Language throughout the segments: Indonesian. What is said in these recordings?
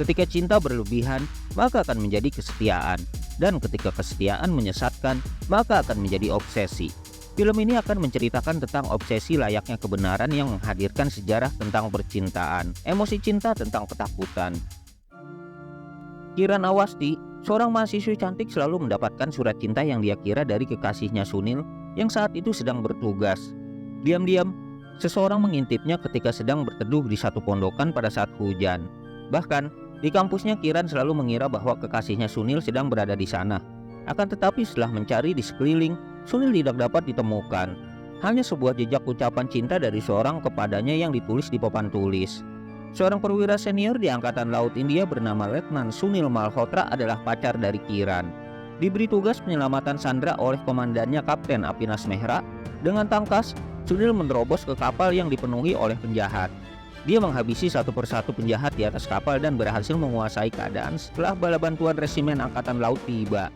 Ketika cinta berlebihan, maka akan menjadi kesetiaan. Dan ketika kesetiaan menyesatkan, maka akan menjadi obsesi. Film ini akan menceritakan tentang obsesi layaknya kebenaran yang menghadirkan sejarah tentang percintaan, emosi cinta tentang ketakutan. Kiran Awasthi, seorang mahasiswi cantik, selalu mendapatkan surat cinta yang dia kira dari kekasihnya Sunil yang saat itu sedang bertugas. Diam-diam, seseorang mengintipnya ketika sedang berteduh di satu pondokan pada saat hujan. Bahkan, di kampusnya Kiran selalu mengira bahwa kekasihnya Sunil sedang berada di sana. Akan tetapi setelah mencari di sekeliling, Sunil tidak dapat ditemukan. Hanya sebuah jejak ucapan cinta dari seorang kepadanya yang ditulis di papan tulis. Seorang perwira senior di Angkatan Laut India bernama Letnan Sunil Malhotra adalah pacar dari Kiran. Diberi tugas penyelamatan sandera oleh komandannya Kapten Apinas Mehra, dengan tangkas, Sunil menerobos ke kapal yang dipenuhi oleh penjahat. Dia menghabisi satu persatu penjahat di atas kapal dan berhasil menguasai keadaan setelah bala bantuan resimen Angkatan Laut tiba.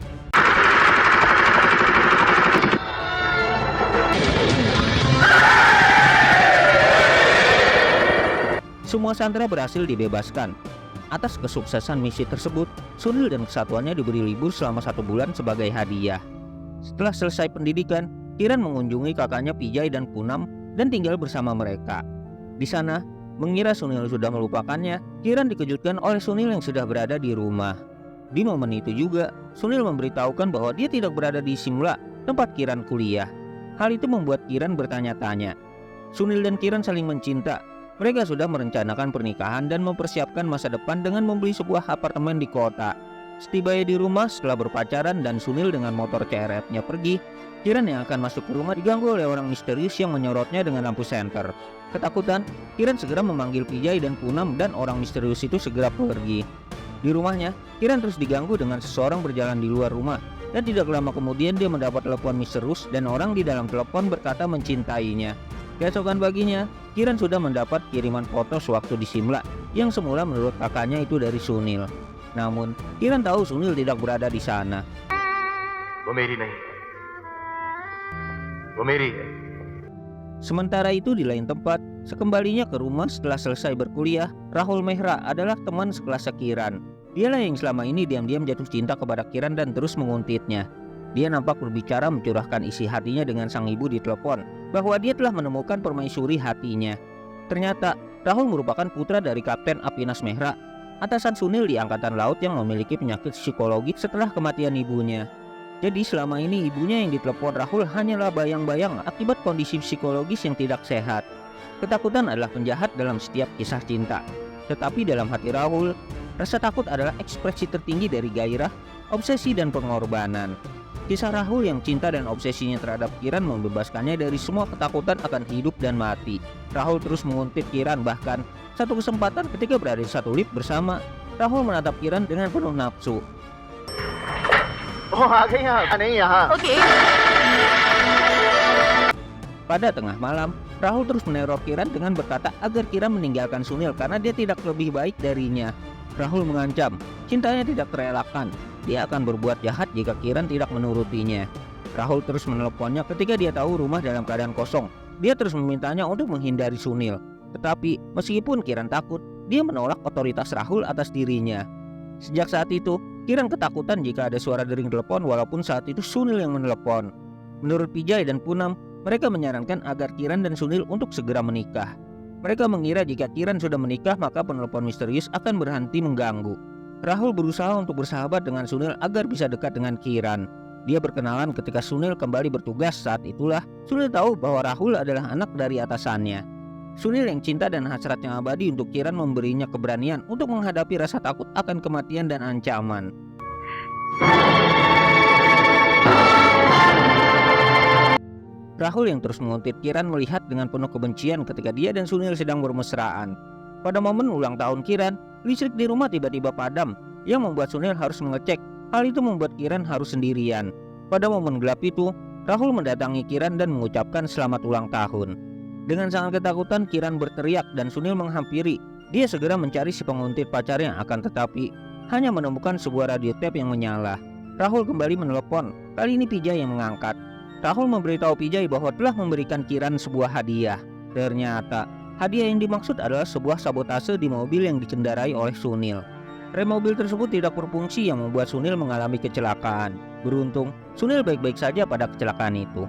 Semua sandera berhasil dibebaskan. Atas kesuksesan misi tersebut, Sunil dan kesatuannya diberi libur selama 1 bulan sebagai hadiah. Setelah selesai pendidikan, Kiran mengunjungi kakaknya Pijay dan Punam dan tinggal bersama mereka. Di sana, mengira Sunil sudah melupakannya, Kiran dikejutkan oleh Sunil yang sudah berada di rumah. Di momen itu juga, Sunil memberitahukan bahwa dia tidak berada di Simla, tempat Kiran kuliah. Hal itu membuat Kiran bertanya-tanya. Sunil dan Kiran saling mencinta. Mereka sudah merencanakan pernikahan dan mempersiapkan masa depan dengan membeli sebuah apartemen di kota. Setibanya di rumah setelah berpacaran dan Sunil dengan motor CRF-nya pergi, Kiran yang akan masuk ke rumah diganggu oleh orang misterius yang menyorotnya dengan lampu senter. Ketakutan, Kiran segera memanggil Pijay dan Punam dan orang misterius itu segera pergi. Di rumahnya, Kiran terus diganggu dengan seseorang berjalan di luar rumah. Dan tidak lama kemudian dia mendapat telepon misterius dan orang di dalam telepon berkata mencintainya. Keesokan paginya, Kiran sudah mendapat kiriman foto sewaktu di Simla yang semula menurut kakaknya itu dari Sunil. Namun, Kiran tahu Sunil tidak berada di sana. Sementara itu di lain tempat, sekembalinya ke rumah setelah selesai berkuliah, Rahul Mehra adalah teman sekelas Kiran. Dialah yang selama ini diam-diam jatuh cinta kepada Kiran dan terus menguntitnya. Dia nampak berbicara mencurahkan isi hatinya dengan sang ibu di telepon, bahwa dia telah menemukan permaisuri hatinya. Ternyata, Rahul merupakan putra dari Kapten Apinas Mehra, atasan Sunil di Angkatan Laut yang memiliki penyakit psikologis setelah kematian ibunya. Jadi selama ini ibunya yang ditelepon Rahul hanyalah bayang-bayang akibat kondisi psikologis yang tidak sehat. Ketakutan adalah penjahat dalam setiap kisah cinta. Tetapi dalam hati Rahul, rasa takut adalah ekspresi tertinggi dari gairah, obsesi dan pengorbanan. Kisah Rahul yang cinta dan obsesinya terhadap Kiran membebaskannya dari semua ketakutan akan hidup dan mati. Rahul terus menguntit Kiran, bahkan satu kesempatan ketika berada di satu lift bersama, Rahul menatap Kiran dengan penuh nafsu. Oke. Pada tengah malam, Rahul terus meneror Kiran dengan berkata agar Kiran meninggalkan Sunil karena dia tidak lebih baik darinya. Rahul mengancam, cintanya tidak terelakkan. Dia akan berbuat jahat jika Kiran tidak menurutinya. Rahul terus menelponnya ketika dia tahu rumah dalam keadaan kosong. Dia terus memintanya untuk menghindari Sunil. Tetapi meskipun Kiran takut, dia menolak otoritas Rahul atas dirinya. Sejak saat itu, Kiran ketakutan jika ada suara dering telepon walaupun saat itu Sunil yang menelepon. Menurut Pijay dan Punam, mereka menyarankan agar Kiran dan Sunil untuk segera menikah. Mereka mengira jika Kiran sudah menikah maka penelpon misterius akan berhenti mengganggu. Rahul berusaha untuk bersahabat dengan Sunil agar bisa dekat dengan Kiran. Dia berkenalan ketika Sunil kembali bertugas. Saat itulah Sunil tahu bahwa Rahul adalah anak dari atasannya. Sunil yang cinta dan hasrat yang abadi untuk Kiran memberinya keberanian untuk menghadapi rasa takut akan kematian dan ancaman. Rahul yang terus menguntit Kiran melihat dengan penuh kebencian ketika dia dan Sunil sedang bermesraan. Pada momen ulang tahun Kiran, listrik di rumah tiba-tiba padam, yang membuat Sunil harus mengecek. Hal itu membuat Kiran harus sendirian. Pada momen gelap itu, Rahul mendatangi Kiran dan mengucapkan selamat ulang tahun. Dengan sangat ketakutan, Kiran berteriak dan Sunil menghampiri. Dia segera mencari si penguntit pacarnya, akan tetapi hanya menemukan sebuah radio tape yang menyala. Rahul kembali menelepon, kali ini Pijay yang mengangkat. Rahul memberitahu Pijay bahwa telah memberikan Kiran sebuah hadiah. Ternyata hadiah yang dimaksud adalah sebuah sabotase di mobil yang dikendarai oleh Sunil. Rem mobil tersebut tidak berfungsi yang membuat Sunil mengalami kecelakaan. Beruntung, Sunil baik-baik saja pada kecelakaan itu.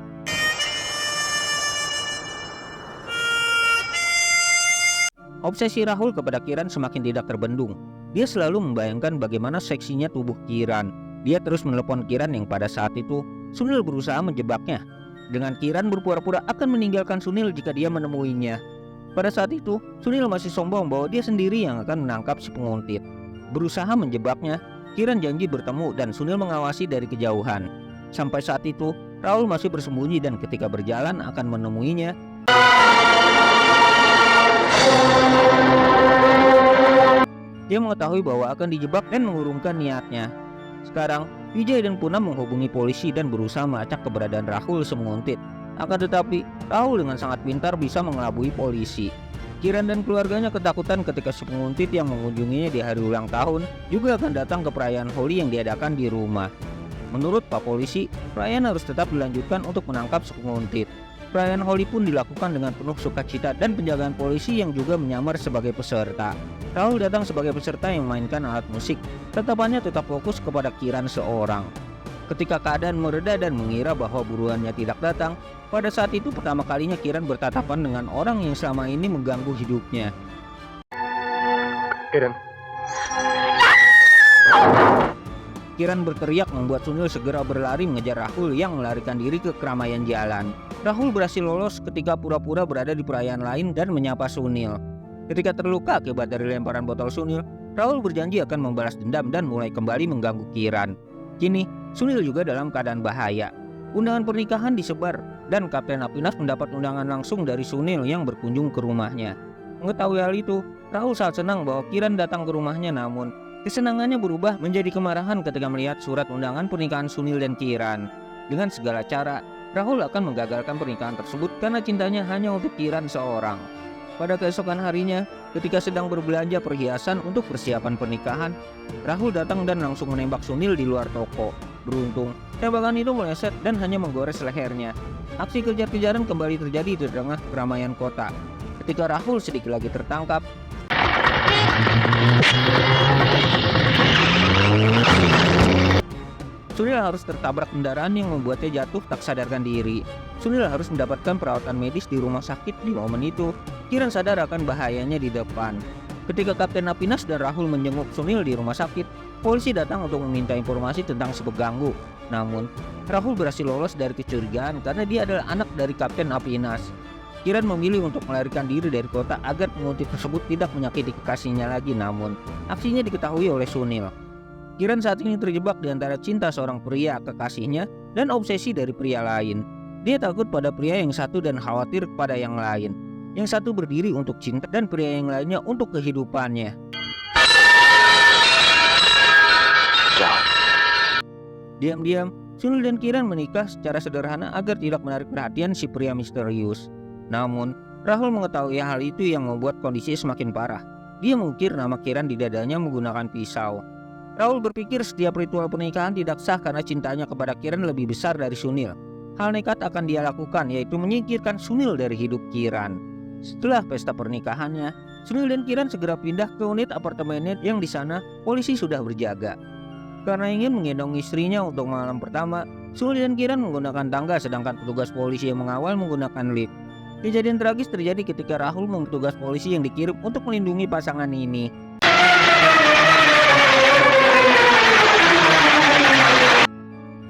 Obsesi Rahul kepada Kiran semakin tidak terbendung. Dia selalu membayangkan bagaimana seksinya tubuh Kiran. Dia terus menelepon Kiran yang pada saat itu Sunil berusaha menjebaknya. Dengan Kiran berpura-pura akan meninggalkan Sunil jika dia menemuinya. Pada saat itu, Sunil masih sombong bahwa dia sendiri yang akan menangkap si penguntit. Berusaha menjebaknya, Kiran janji bertemu dan Sunil mengawasi dari kejauhan. Sampai saat itu, Rahul masih bersembunyi dan ketika berjalan akan menemuinya. Dia mengetahui bahwa akan dijebak dan mengurungkan niatnya. Sekarang, Vijay dan Poonam menghubungi polisi dan berusaha melacak keberadaan Rahul si penguntit. Akan tetapi, Rahul dengan sangat pintar bisa mengelabui polisi. Kiran dan keluarganya ketakutan ketika si penguntit yang mengunjunginya di hari ulang tahun juga akan datang ke perayaan Holi yang diadakan di rumah. Menurut Pak Polisi, perayaan harus tetap dilanjutkan untuk menangkap si penguntit. Perayaan Holi pun dilakukan dengan penuh sukacita dan penjagaan polisi yang juga menyamar sebagai peserta. Rahul datang sebagai peserta yang memainkan alat musik. Tatapannya tetap fokus kepada Kiran seorang. Ketika keadaan mereda dan mengira bahwa buruannya tidak datang, pada saat itu pertama kalinya Kiran bertatapan dengan orang yang selama ini mengganggu hidupnya. Kiran berteriak membuat Sunil segera berlari mengejar Rahul yang melarikan diri ke keramaian jalan. Rahul berhasil lolos ketika pura-pura berada di perayaan lain dan menyapa Sunil. Ketika terluka akibat dari lemparan botol Sunil, Rahul berjanji akan membalas dendam dan mulai kembali mengganggu Kiran. Kini, Sunil juga dalam keadaan bahaya. Undangan pernikahan disebar dan Kapten Apinas mendapat undangan langsung dari Sunil yang berkunjung ke rumahnya. Mengetahui hal itu, Rahul sangat senang bahwa Kiran datang ke rumahnya, namun kesenangannya berubah menjadi kemarahan ketika melihat surat undangan pernikahan Sunil dan Kiran. Dengan segala cara, Rahul akan menggagalkan pernikahan tersebut karena cintanya hanya untuk Kiran seorang. Pada keesokan harinya, ketika sedang berbelanja perhiasan untuk persiapan pernikahan, Rahul datang dan langsung menembak Sunil di luar toko. Beruntung, tembakan itu meleset dan hanya menggores lehernya. Aksi kejar-kejaran kembali terjadi di tengah keramaian kota. Ketika Rahul sedikit lagi tertangkap, Sunil harus tertabrak kendaraan yang membuatnya jatuh tak sadarkan diri. Sunil harus mendapatkan perawatan medis di rumah sakit. Di momen itu, Kiran sadar akan bahayanya di depan. Ketika Kapten Apinas dan Rahul menjenguk Sunil di rumah sakit, polisi datang untuk meminta informasi tentang si pengganggu. Namun, Rahul berhasil lolos dari kecurigaan karena dia adalah anak dari Kapten Apinas. Kiran memilih untuk melarikan diri dari kota agar penguntit tersebut tidak menyakiti kekasihnya lagi, namun aksinya diketahui oleh Sunil. Kiran saat ini terjebak di antara cinta seorang pria kekasihnya dan obsesi dari pria lain. Dia takut pada pria yang satu dan khawatir pada yang lain. Yang satu berdiri untuk cinta dan pria yang lainnya untuk kehidupannya. Diam-diam, Sunil dan Kiran menikah secara sederhana agar tidak menarik perhatian si pria misterius. Namun, Rahul mengetahui hal itu yang membuat kondisi semakin parah. Dia mengukir nama Kiran di dadanya menggunakan pisau. Rahul berpikir setiap ritual pernikahan tidak sah karena cintanya kepada Kiran lebih besar dari Sunil. Hal nekat akan dia lakukan, yaitu menyingkirkan Sunil dari hidup Kiran. Setelah pesta pernikahannya, Sunil dan Kiran segera pindah ke unit apartemennya yang di sana polisi sudah berjaga. Karena ingin menggendong istrinya untuk malam pertama, Sunil dan Kiran menggunakan tangga sedangkan petugas polisi yang mengawal menggunakan lift. Kejadian tragis terjadi ketika Rahul mempetugas polisi yang dikirim untuk melindungi pasangan ini.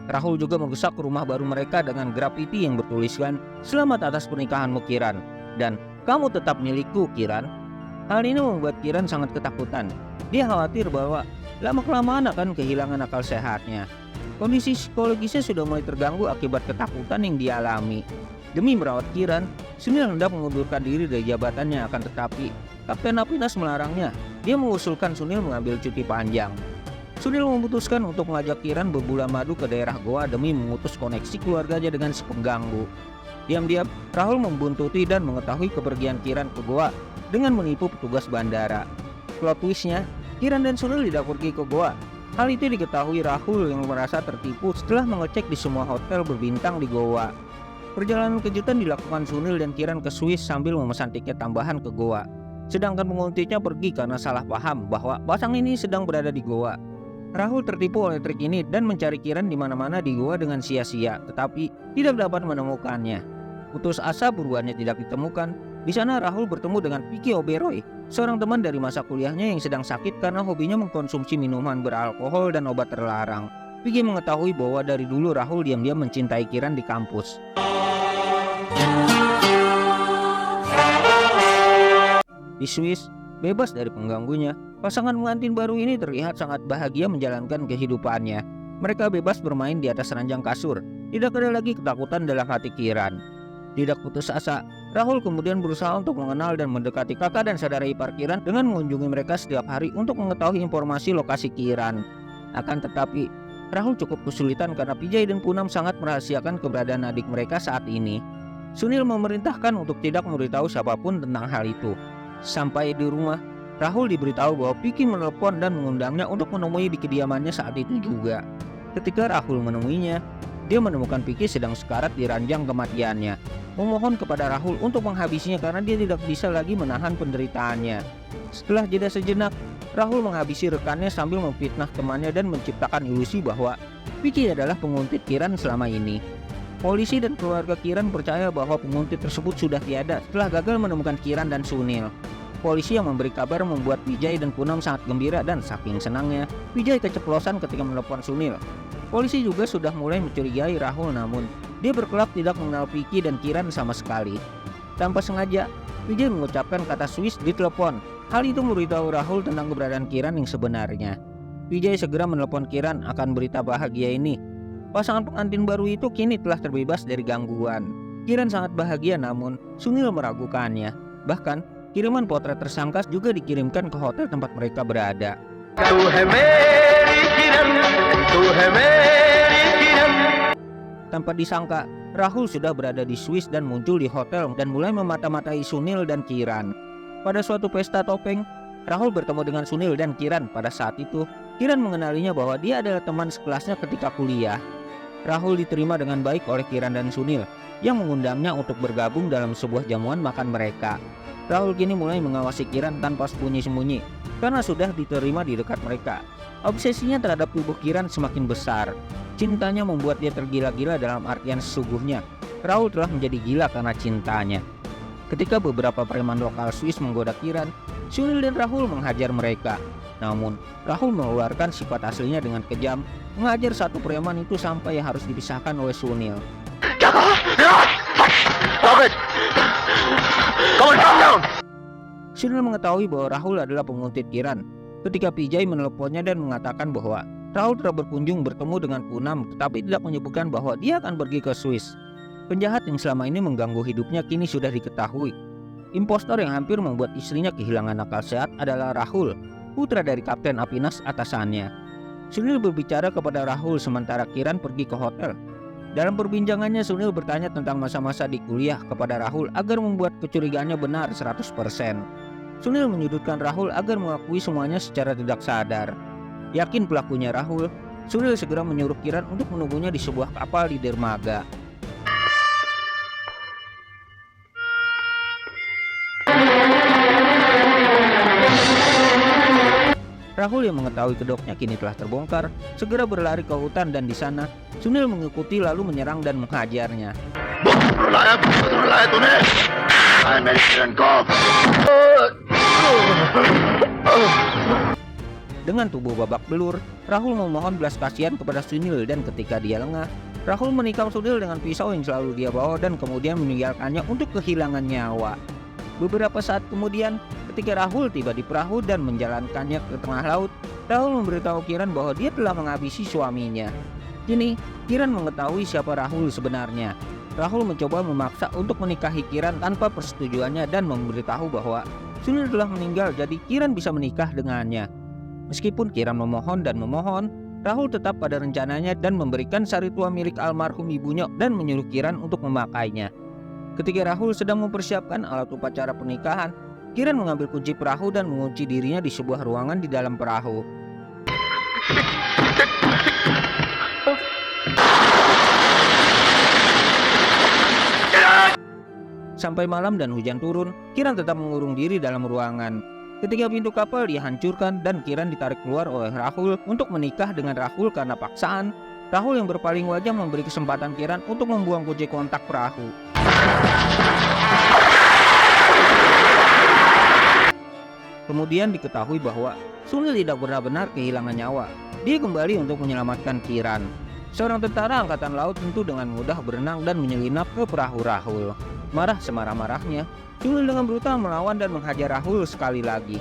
Rahul juga menggesak ke rumah baru mereka dengan grafiti yang bertuliskan "Selamat atas pernikahanmu Kiran" dan "Kamu tetap milikku Kiran". Hal ini membuat Kiran sangat ketakutan. Dia khawatir bahwa lama-kelamaan akan kehilangan akal sehatnya. Kondisi psikologisnya sudah mulai terganggu akibat ketakutan yang dialami. Demi merawat Kiran, Sunil hendak mengundurkan diri dari jabatannya, akan tetapi Kapten Apinas melarangnya. Dia mengusulkan Sunil mengambil cuti panjang. Sunil memutuskan untuk mengajak Kiran berbulan madu ke daerah Goa demi memutus koneksi keluarganya dengan si pengganggu. Diam-diam, Rahul membuntuti dan mengetahui kepergian Kiran ke Goa dengan menipu petugas bandara. Plot twistnya, Kiran dan Sunil tidak pergi ke Goa. Hal itu diketahui Rahul yang merasa tertipu setelah mengecek di semua hotel berbintang di Goa. Perjalanan kejutan dilakukan Sunil dan Kiran ke Swiss sambil memesan tiket tambahan ke Goa. sedangkan penguntitnya pergi karena salah paham bahwa pasang ini sedang berada di goa. Rahul tertipu oleh trik ini dan mencari Kiran di mana-mana di goa dengan sia-sia, tetapi tidak dapat menemukannya. Putus asa buruannya tidak ditemukan. Di sana Rahul bertemu dengan Vicky Oberoi, seorang teman dari masa kuliahnya yang sedang sakit karena hobinya mengkonsumsi minuman beralkohol dan obat terlarang. Vicky mengetahui bahwa dari dulu Rahul diam-diam mencintai Kiran di kampus. Di Swiss, bebas dari pengganggunya, pasangan pengantin baru ini terlihat sangat bahagia menjalankan kehidupannya. Mereka bebas bermain di atas ranjang kasur, tidak ada lagi ketakutan dalam hati Kiran. Tidak putus asa, Rahul kemudian berusaha untuk mengenal dan mendekati kakak dan saudara ipar Kiran dengan mengunjungi mereka setiap hari untuk mengetahui informasi lokasi Kiran. Akan tetapi, Rahul cukup kesulitan karena Vijay dan Poonam sangat merahasiakan keberadaan adik mereka saat ini. Sunil memerintahkan untuk tidak memberitahu siapapun tentang hal itu. Sampai di rumah, Rahul diberitahu bahwa Vicky menelpon dan mengundangnya untuk menemui di kediamannya saat itu juga. Ketika Rahul menemuinya, dia menemukan Vicky sedang sekarat di ranjang kematiannya, memohon kepada Rahul untuk menghabisinya karena dia tidak bisa lagi menahan penderitaannya. Setelah jeda sejenak, Rahul menghabisi rekannya sambil memfitnah temannya dan menciptakan ilusi bahwa Vicky adalah penguntit Kiran selama ini. Polisi dan keluarga Kiran percaya bahwa penguntit tersebut sudah tiada setelah gagal menemukan Kiran dan Sunil. Polisi yang memberi kabar membuat Vijay dan Poonam sangat gembira dan saking senangnya, Vijay keceplosan ketika menelepon Sunil. Polisi juga sudah mulai mencurigai Rahul, namun dia berkelak tidak mengenal Vicky dan Kiran sama sekali. Tanpa sengaja, Vijay mengucapkan kata Swiss di telepon. Hal itu memberitahu Rahul tentang keberadaan Kiran yang sebenarnya. Vijay segera menelepon Kiran akan berita bahagia ini. Pasangan pengantin baru itu kini telah terbebas dari gangguan. Kiran sangat bahagia, namun Sunil meragukannya. Bahkan, kiriman potret tersangka juga dikirimkan ke hotel tempat mereka berada. Tanpa disangka, Rahul sudah berada di Swiss dan muncul di hotel dan mulai memata-matai Sunil dan Kiran. Pada suatu pesta topeng, Rahul bertemu dengan Sunil dan Kiran. Pada saat itu, Kiran mengenalinya bahwa dia adalah teman sekelasnya ketika kuliah. Rahul diterima dengan baik oleh Kiran dan Sunil yang mengundangnya untuk bergabung dalam sebuah jamuan makan mereka. Rahul kini mulai mengawasi Kiran tanpa sembunyi-sembunyi karena sudah diterima di dekat mereka. Obsesinya terhadap tubuh Kiran semakin besar. Cintanya membuat dia tergila-gila dalam artian sesungguhnya. Rahul telah menjadi gila karena cintanya. Ketika beberapa preman lokal Swiss menggoda Kiran, Sunil dan Rahul menghajar mereka. Namun, Rahul mengeluarkan sifat aslinya dengan kejam, menghajar satu preman itu sampai harus dipisahkan oleh Sunil. Sunil mengetahui bahwa Rahul adalah penguntit Kiran. Ketika Vijay meneleponnya dan mengatakan bahwa Rahul telah berkunjung bertemu dengan Poonam, tetapi tidak menyebutkan bahwa dia akan pergi ke Swiss. Penjahat yang selama ini mengganggu hidupnya kini sudah diketahui. Impostor yang hampir membuat istrinya kehilangan akal sehat adalah Rahul, putra dari Kapten Apinas atasannya. Sunil berbicara kepada Rahul sementara Kiran pergi ke hotel. Dalam perbincangannya, Sunil bertanya tentang masa-masa di kuliah kepada Rahul agar membuat kecurigaannya benar 100%. Sunil menyudutkan Rahul agar mengakui semuanya secara tidak sadar. Yakin pelakunya Rahul, Sunil segera menyuruh Kiran untuk menunggunya di sebuah kapal di dermaga. Rahul yang mengetahui kedoknya kini telah terbongkar, segera berlari ke hutan dan di sana Sunil mengikuti lalu menyerang dan menghajarnya. Dengan tubuh babak belur, Rahul memohon belas kasihan kepada Sunil dan ketika dia lengah, Rahul menikam Sunil dengan pisau yang selalu dia bawa dan kemudian meninggalkannya untuk kehilangan nyawa. Beberapa saat kemudian, ketika Rahul tiba di perahu dan menjalankannya ke tengah laut, Rahul memberitahu Kiran bahwa dia telah menghabisi suaminya. Kini, Kiran mengetahui siapa Rahul sebenarnya. Rahul mencoba memaksa untuk menikahi Kiran tanpa persetujuannya dan memberitahu bahwa Sunil telah meninggal jadi Kiran bisa menikah dengannya. Meskipun Kiran memohon dan memohon, Rahul tetap pada rencananya dan memberikan sari tua milik almarhum ibunya dan menyuruh Kiran untuk memakainya. Ketika Rahul sedang mempersiapkan alat upacara pernikahan, Kiran mengambil kunci perahu dan mengunci dirinya di sebuah ruangan di dalam perahu. Sampai malam dan hujan turun, Kiran tetap mengurung diri dalam ruangan. Ketika pintu kapal dihancurkan dan Kiran ditarik keluar oleh Rahul untuk menikah dengan Rahul karena paksaan, Rahul yang berpaling wajah memberi kesempatan Kiran untuk membuang kunci kontak perahu. Kemudian diketahui bahwa Sunil tidak benar-benar kehilangan nyawa. Dia kembali untuk menyelamatkan Kiran. Seorang tentara angkatan laut tentu dengan mudah berenang dan menyelinap ke perahu Rahul. Marah semarah-marahnya, Sunil dengan brutal melawan dan menghajar Rahul sekali lagi.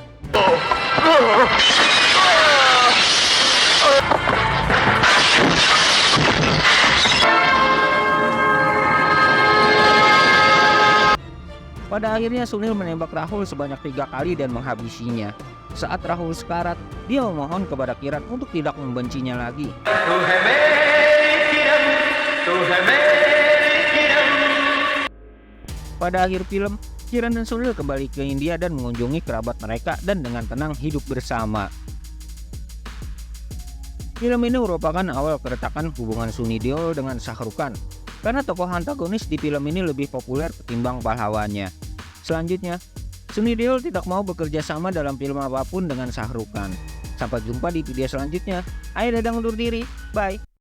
Pada akhirnya Sunil menembak Rahul sebanyak 3 kali dan menghabisinya. Saat Rahul sekarat, dia memohon kepada Kiran untuk tidak membencinya lagi. Pada akhir film, Kiran dan Sunil kembali ke India dan mengunjungi kerabat mereka dan dengan tenang hidup bersama. Film ini merupakan awal keretakan hubungan Sunny Deol dengan Shah Rukh Khan, karena tokoh antagonis di film ini lebih populer ketimbang pahlawannya. Selanjutnya, Sunny Deol tidak mau bekerja sama dalam film apapun dengan Shah Rukh Khan. Sampai jumpa di video selanjutnya. Ayo Dadang undur diri, bye.